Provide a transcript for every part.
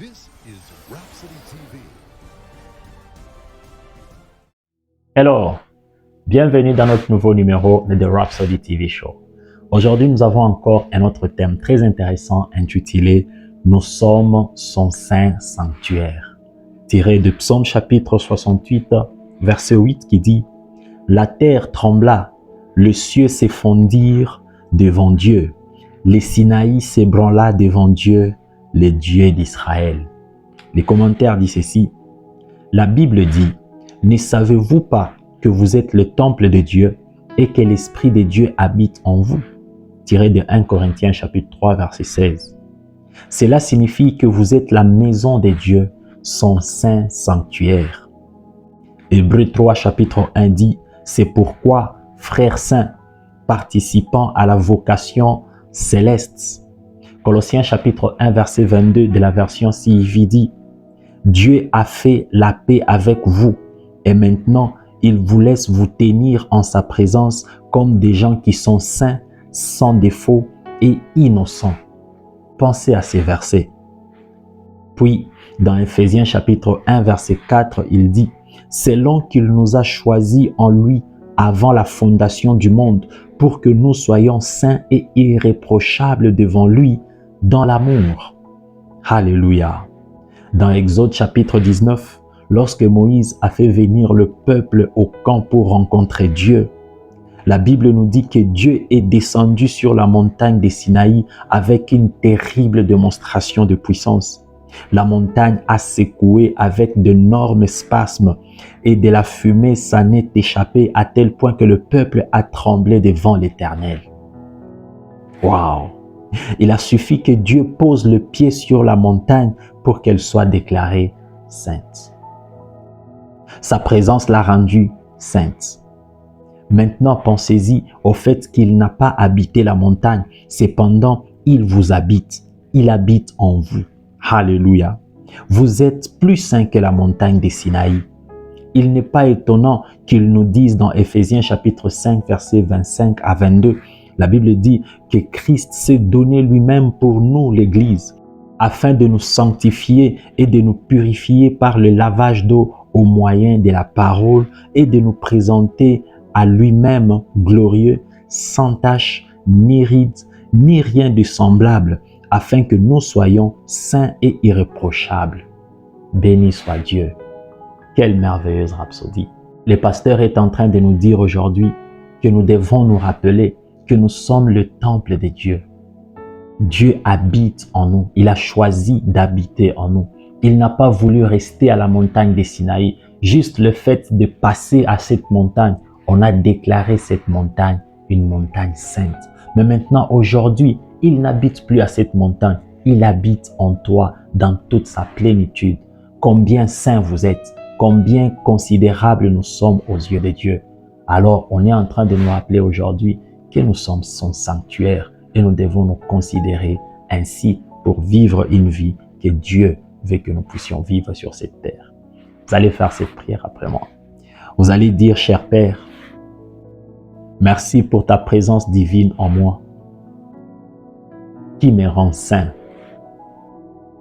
This is Rhapsody TV. Hello, bienvenue dans notre nouveau numéro de The Rhapsody TV Show. Aujourd'hui, nous avons encore un autre thème très intéressant intitulé « Nous sommes son saint sanctuaire » tiré de Psaume chapitre 68, verset 8 qui dit « La terre trembla, le cieux s'effondirent devant Dieu, les Sinaï s'ébranla devant Dieu, le Dieu d'Israël. » Les commentaires disent ceci. La Bible dit « Ne savez-vous pas que vous êtes le temple de Dieu et que l'Esprit de Dieu habite en vous » tiré de 1 Corinthiens chapitre 3 verset 16. Cela signifie que vous êtes la maison de Dieu, son saint sanctuaire. Hébreux 3 chapitre 1 dit « C'est pourquoi, frères saints, participant à la vocation céleste. » Colossiens chapitre 1 verset 22 de la version CIV dit « Dieu a fait la paix avec vous et maintenant il vous laisse vous tenir en sa présence comme des gens qui sont saints, sans défaut et innocents. » Pensez à ces versets. Puis, dans Éphésiens chapitre 1 verset 4, il dit « Selon qu'il nous a choisis en lui avant la fondation du monde pour que nous soyons saints et irréprochables devant lui dans l'amour. » Alléluia. Dans Exode chapitre 19, lorsque Moïse a fait venir le peuple au camp pour rencontrer Dieu, la Bible nous dit que Dieu est descendu sur la montagne des Sinaï avec une terrible démonstration de puissance. La montagne a secoué avec d'énormes spasmes et de la fumée s'en est échappée à tel point que le peuple a tremblé devant l'Éternel. Waouh! Il a suffi que Dieu pose le pied sur la montagne pour qu'elle soit déclarée sainte. Sa présence l'a rendue sainte. Maintenant, pensez-y au fait qu'il n'a pas habité la montagne. Cependant, il vous habite. Il habite en vous. Alléluia. Vous êtes plus saints que la montagne des Sinaï. Il n'est pas étonnant qu'il nous dise dans Éphésiens chapitre 5, versets 25 à 22, la Bible dit que Christ s'est donné lui-même pour nous, l'Église, afin de nous sanctifier et de nous purifier par le lavage d'eau au moyen de la parole et de nous présenter à lui-même glorieux, sans tache, ni ride, ni rien de semblable, afin que nous soyons saints et irréprochables. Béni soit Dieu. Quelle merveilleuse rhapsodie. Le pasteur est en train de nous dire aujourd'hui que nous devons nous rappeler que nous sommes le temple de Dieu. Dieu habite en nous. Il a choisi d'habiter en nous. Il n'a pas voulu rester à la montagne des Sinaï. Juste le fait de passer à cette montagne, on a déclaré cette montagne une montagne sainte. Mais maintenant, aujourd'hui, il n'habite plus à cette montagne. Il habite en toi dans toute sa plénitude. Combien saints vous êtes, combien considérables nous sommes aux yeux de Dieu. Alors, on est en train de nous rappeler aujourd'hui que nous sommes son sanctuaire et nous devons nous considérer ainsi pour vivre une vie que Dieu veut que nous puissions vivre sur cette terre. Vous allez faire cette prière après moi. Vous allez dire, cher Père, merci pour ta présence divine en moi qui me rend saint,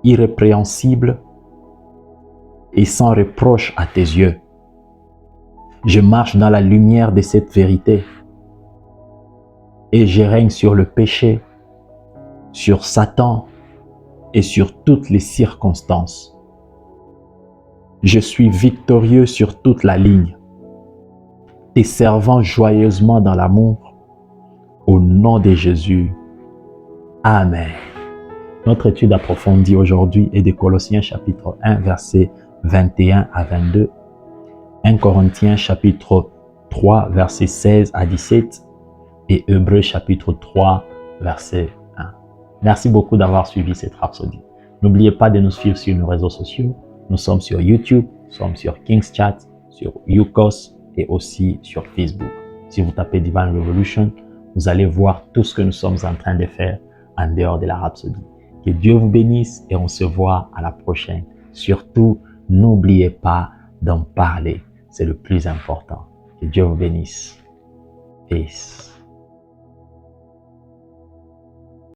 irrépréhensible et sans reproche à tes yeux. Je marche dans la lumière de cette vérité et je règne sur le péché, sur Satan et sur toutes les circonstances. Je suis victorieux sur toute la ligne, te servant joyeusement dans l'amour, au nom de Jésus. Amen. Notre étude approfondie aujourd'hui est de Colossiens chapitre 1, versets 21 à 22, 1 Corinthiens chapitre 3, versets 16 à 17 et Hébreux chapitre 3, verset 1. Merci beaucoup d'avoir suivi cette rhapsodie. N'oubliez pas de nous suivre sur nos réseaux sociaux. Nous sommes sur YouTube, nous sommes sur King's Chat, sur Yukos et aussi sur Facebook. Si vous tapez Divine Revolution, vous allez voir tout ce que nous sommes en train de faire en dehors de la rhapsodie. Que Dieu vous bénisse et on se voit à la prochaine. Surtout, n'oubliez pas d'en parler. C'est le plus important. Que Dieu vous bénisse. Peace.